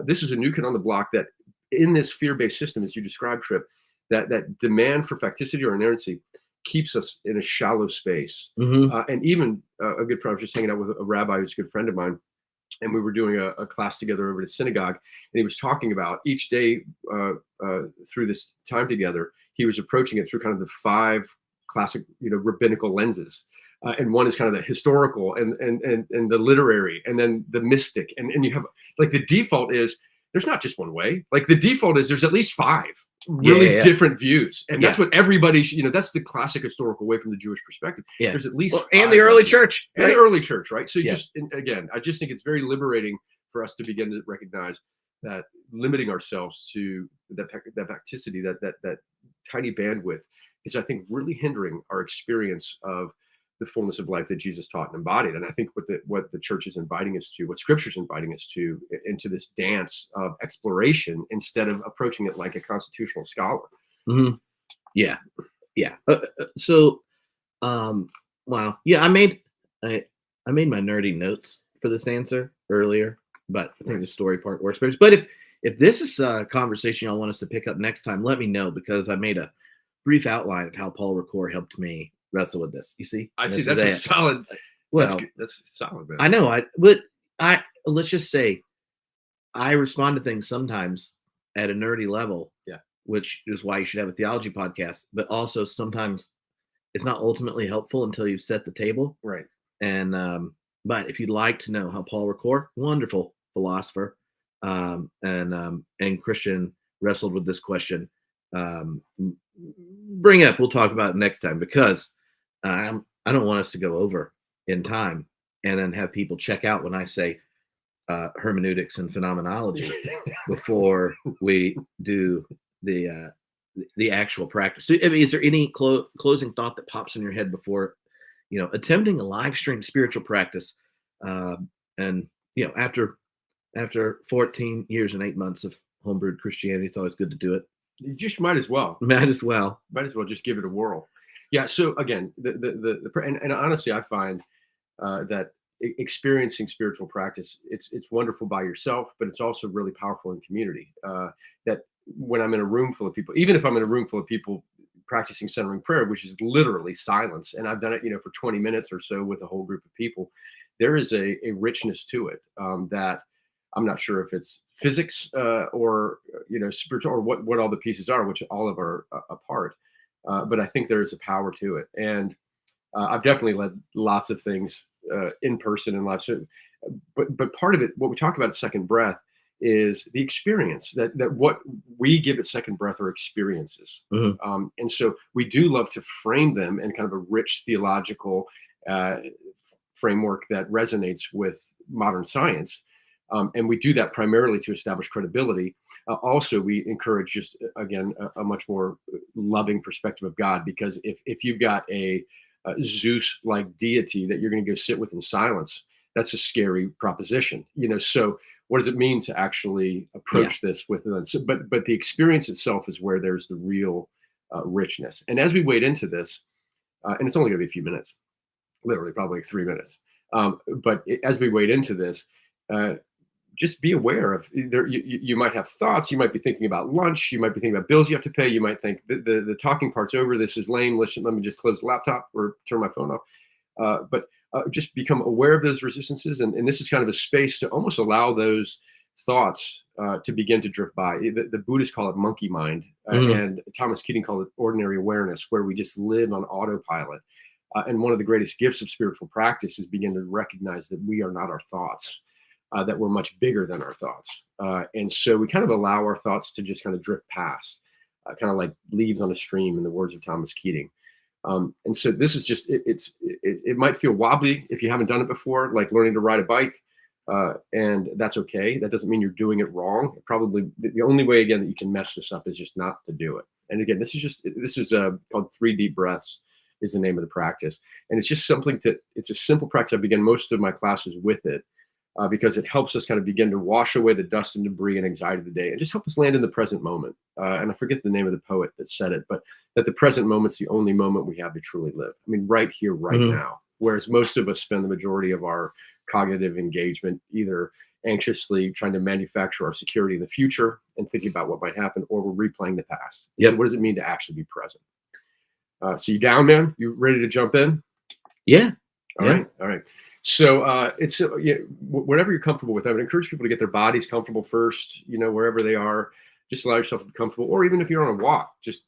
this is a new kid on the block, that in this fear-based system, as you described, Tripp, that demand for facticity or inerrancy keeps us in a shallow space. And even a good friend, I was just hanging out with a rabbi who's a good friend of mine, and we were doing a class together over at a synagogue, and he was talking about each day through this time together, he was approaching it through kind of the 5 classic, rabbinical lenses. And one is kind of the historical and the literary, and then the mystic. And you have, like, the default is there's not just one way. Like the default is there's at least 5 really different views. And that's what everybody, that's the classic historical way from the Jewish perspective. Yeah. There's at least and the early church. And the early church, right? So again, I just think it's very liberating for us to begin to recognize that limiting ourselves to that facticity, that tiny bandwidth, is, I think, really hindering our experience of the fullness of life that Jesus taught and embodied. And I think what the church is inviting us to, what Scripture's inviting us to, into this dance of exploration, instead of approaching it like a constitutional scholar. Yeah. So, wow. Yeah, I made my nerdy notes for this answer earlier, but I think the story part works better. But if this is a conversation y'all want us to pick up next time, let me know, because I made a brief outline of how Paul Ricoeur helped me wrestle with this. You see? I see. That's a solid. Well, that's solid, man. I know. Let's just say I respond to things sometimes at a nerdy level. Yeah. Which is why you should have a theology podcast. But also sometimes it's not ultimately helpful until you've set the table. Right. And but if you'd like to know how Paul Ricoeur, wonderful philosopher, and Christian, wrestled with this question, bring it up. We'll talk about it next time, because I don't want us to go over in time and then have people check out when I say hermeneutics and phenomenology before we do the actual practice. So, I mean, is there any closing thought that pops in your head before, attempting a live stream spiritual practice? And after 14 years and 8 months of homebrewed Christianity, it's always good to do it. You just might as well just give it a whirl. Yeah. So again, and honestly, I find that experiencing spiritual practice, it's wonderful by yourself, but it's also really powerful in community. That when I'm in a room full of people, even if I'm in a room full of people practicing centering prayer, which is literally silence, and I've done it, for 20 minutes or so with a whole group of people, there is a richness to it that I'm not sure if it's physics or spiritual, or what all the pieces are, which all of are a part. But I think there is a power to it, and I've definitely led lots of things in person and live. So, but part of it, what we talk about at Second Breath, is the experience that what we give at Second Breath are experiences, and so we do love to frame them in kind of a rich theological framework that resonates with modern science. And we do that primarily to establish credibility. Also, we encourage just, again, a much more loving perspective of God, because if you've got a Zeus-like deity that you're going to go sit with in silence, that's a scary proposition. So what does it mean to actually Yeah. approach this with an but the experience itself is where there's the real richness. And as we wade into this, and it's only going to be a few minutes, literally probably like 3 minutes. As we wade into this, uh, just be aware of you might have thoughts. You might be thinking about lunch. You might be thinking about bills you have to pay. You might think the talking part's over. This is lame. Let me just close the laptop or turn my phone off. But just become aware of those resistances. And this is kind of a space to almost allow those thoughts to begin to drift by. The Buddhists call it monkey mind, Mhm. and Thomas Keating called it ordinary awareness, where we just live on autopilot. And one of the greatest gifts of spiritual practice is begin to recognize that we are not our thoughts, that we're much bigger than our thoughts. And so we kind of allow our thoughts to just kind of drift past, kind of like leaves on a stream, in the words of Thomas Keating. And so this is just it might feel wobbly if you haven't done it before, like learning to ride a bike, and that's okay. That doesn't mean you're doing it wrong. Probably the only way again that you can mess this up is just not to do it. And again, this is called 3 deep breaths is the name of the practice, and it's just something that it's a simple practice. I begin most of my classes with it. Because it helps us kind of begin to wash away the dust and debris and anxiety of the day and just help us land in the present moment. And I forget the name of the poet that said it, but that the present moment's the only moment we have to truly live. I mean, right here, right Mhm. now. Whereas most of us spend the majority of our cognitive engagement either anxiously trying to manufacture our security in the future and thinking about what might happen, or we're replaying the past. So Yep. what does it mean to actually be present? So you down, man? You ready to jump in? Yeah. All Yeah. right, all right. So it's yeah, whatever you're comfortable with. I would encourage people to get their bodies comfortable first. Wherever they are, just allow yourself to be comfortable. Or even if you're on a walk, just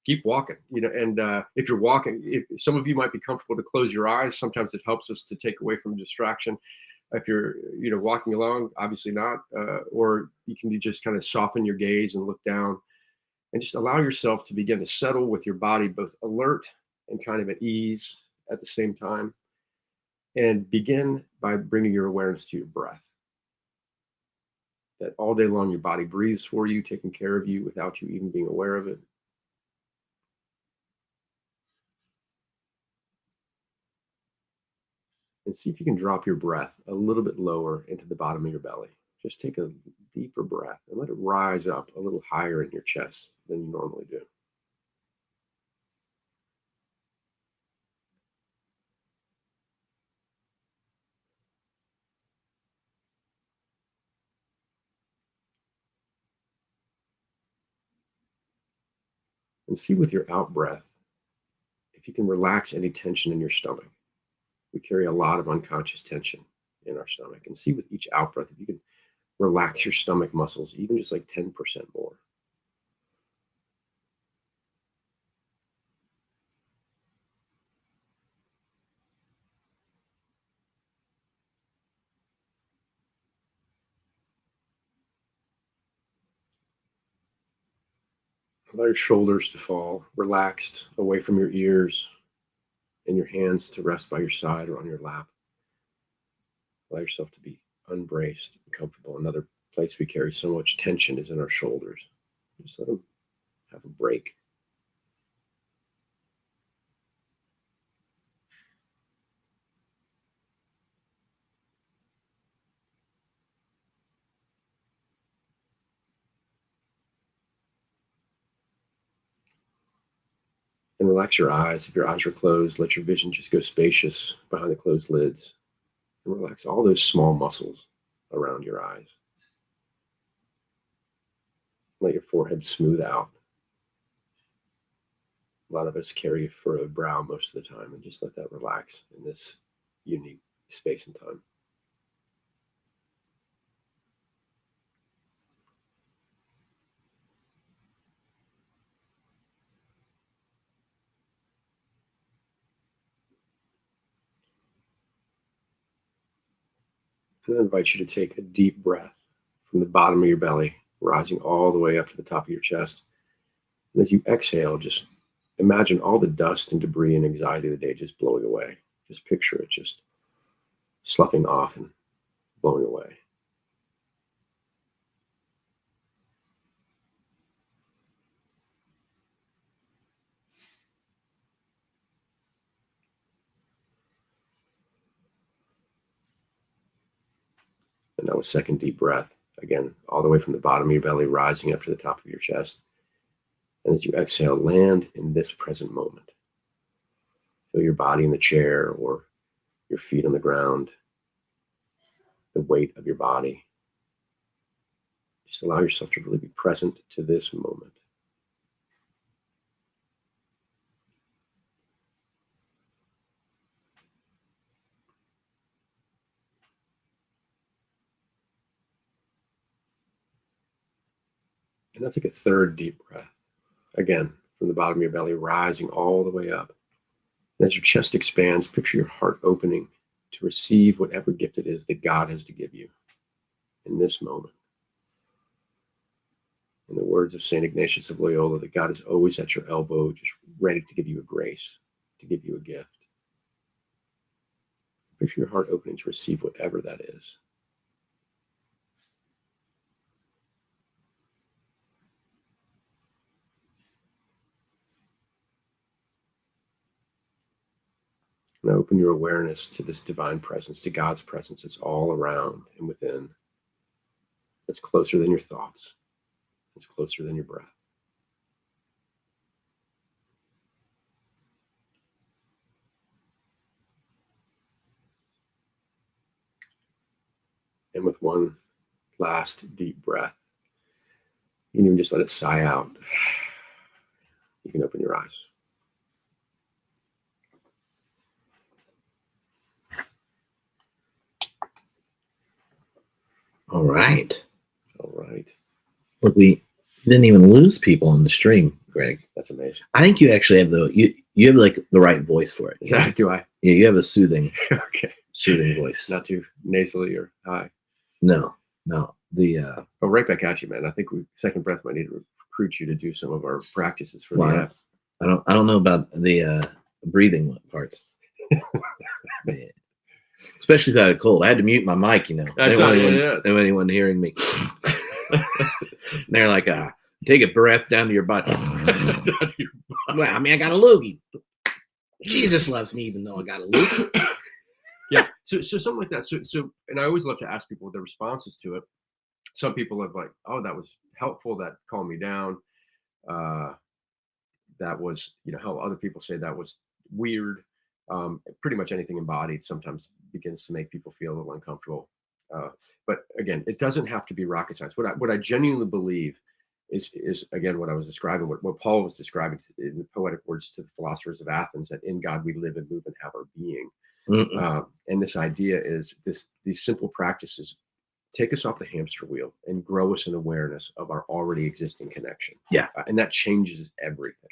keep walking. And if you're walking, if some of you might be comfortable to close your eyes. Sometimes it helps us to take away from distraction. If you're walking along, obviously not. Or you can just kind of soften your gaze and look down, and just allow yourself to begin to settle with your body both alert and kind of at ease at the same time, and begin by bringing your awareness to your breath. That all day long, your body breathes for you, taking care of you without you even being aware of it. And see if you can drop your breath a little bit lower into the bottom of your belly. Just take a deeper breath and let it rise up a little higher in your chest than you normally do. And see with your out breath if you can relax any tension in your stomach. We carry a lot of unconscious tension in our stomach. And see with each out breath if you can relax your stomach muscles, even just like 10% more. Allow your shoulders to fall relaxed away from your ears, and your hands to rest by your side or on your lap. Allow yourself to be unbraced and comfortable. Another place we carry so much tension is in our shoulders. Just let them have a break. And relax your eyes. If your eyes are closed, let your vision just go spacious behind the closed lids. And relax all those small muscles around your eyes. Let your forehead smooth out. A lot of us carry a furrowed brow most of the time, and just let that relax in this unique space and time. And I invite you to take a deep breath from the bottom of your belly, rising all the way up to the top of your chest. And as you exhale, just imagine all the dust and debris and anxiety of the day just blowing away. Just picture it just sloughing off and blowing away. And now a second deep breath, again, all the way from the bottom of your belly, rising up to the top of your chest. And as you exhale, land in this present moment. Feel your body in the chair or your feet on the ground, the weight of your body. Just allow yourself to really be present to this moment. And now take a third deep breath. Again, from the bottom of your belly, rising all the way up. And as your chest expands, picture your heart opening to receive whatever gift it is that God has to give you in this moment. In the words of St. Ignatius of Loyola, that God is always at your elbow, just ready to give you a grace, to give you a gift. Picture your heart opening to receive whatever that is. And open your awareness to this divine presence, to God's presence. It's all around and within. It's closer than your thoughts. It's closer than your breath. And with one last deep breath, you can even just let it sigh out. You can open your eyes. All right. All right. Look, we didn't even lose people on the stream, Greg. That's amazing. I think you actually have you have like the right voice for it. Do I? Yeah, you have a soothing Okay. voice. Not too nasally or high. No. The Oh, right back at you, man. I think second breath might need to recruit you to do some of our practices for Wow. the app. I don't know about the breathing parts. Man. Especially if I had a cold. I had to mute my mic, you know. That's I not didn't want anyone hearing me. And they're like, take a breath down to your butt. Well, I mean, I got a loogie. Jesus loves me even though I got a loogie. Yeah. So something like that. So and I always love to ask people their responses to it. Some people have like, oh, that was helpful. That calmed me down. That was, how other people say that was weird. Pretty much anything embodied sometimes begins to make people feel a little uncomfortable. But again, it doesn't have to be rocket science. What I genuinely believe is again what I was describing, what Paul was describing in the poetic words to the philosophers of Athens, that in God we live and move and have our being. And this idea is these simple practices take us off the hamster wheel and grow us in awareness of our already existing connection. Yeah. And that changes everything.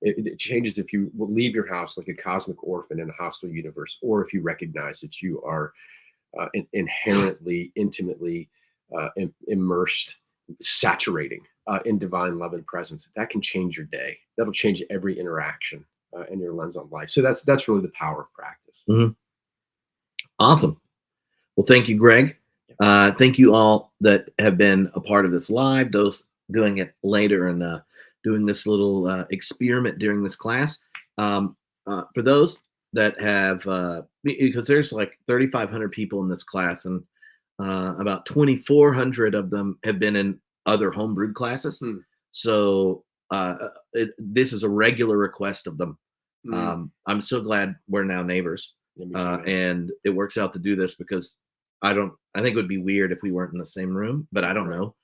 It changes if you will leave your house like a cosmic orphan in a hostile universe, or if you recognize that you are inherently, intimately immersed, saturating in divine love and presence. That can change your day. That'll change every interaction and your lens on life. So that's really the power of practice. Mm-hmm. Awesome. Well, thank you, Greg. Thank you all that have been a part of this live, those doing it later and doing this little experiment during this class. For those that have, because there's like 3,500 people in this class, and about 2,400 of them have been in other homebrewed classes. So this is a regular request of them. I'm so glad we're now neighbors. And it works out to do this because I think it would be weird if we weren't in the same room, but I don't know.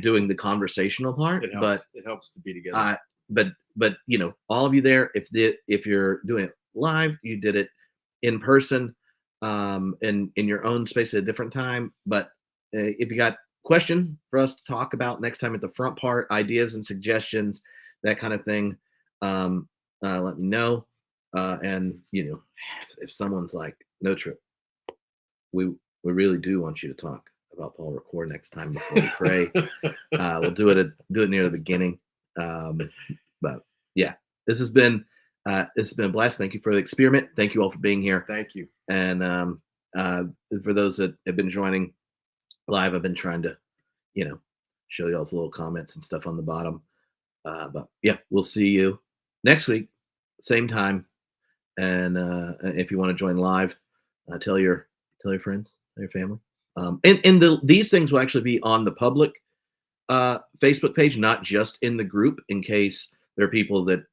Doing the conversational part, it helps to be together. But all of you there, if you're doing it live, you did it in person, in your own space at a different time. But if you got question for us to talk about next time at the front part, ideas and suggestions, that kind of thing, let me know. And if someone's like, no, Tripp, we really do want you to talk about Paul Ricoeur next time before we pray. We'll do it near the beginning. But yeah, this has been a blast. Thank you for the experiment. Thank you all for being here. Thank you. And for those that have been joining live, I've been trying to, show you all those little comments and stuff on the bottom. But yeah, we'll see you next week, same time. And if you want to join live, tell your friends, tell your family. These things will actually be on the public Facebook page, not just in the group, in case there are people that,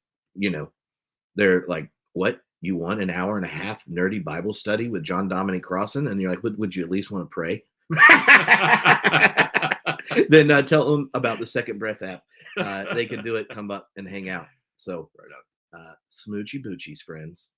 they're like, what? You want an hour and a half nerdy Bible study with John Dominic Crossan? And you're like, would you at least want to pray? Then tell them about the Second Breath app. They can do it, come up and hang out. So, smoochy boochies, friends.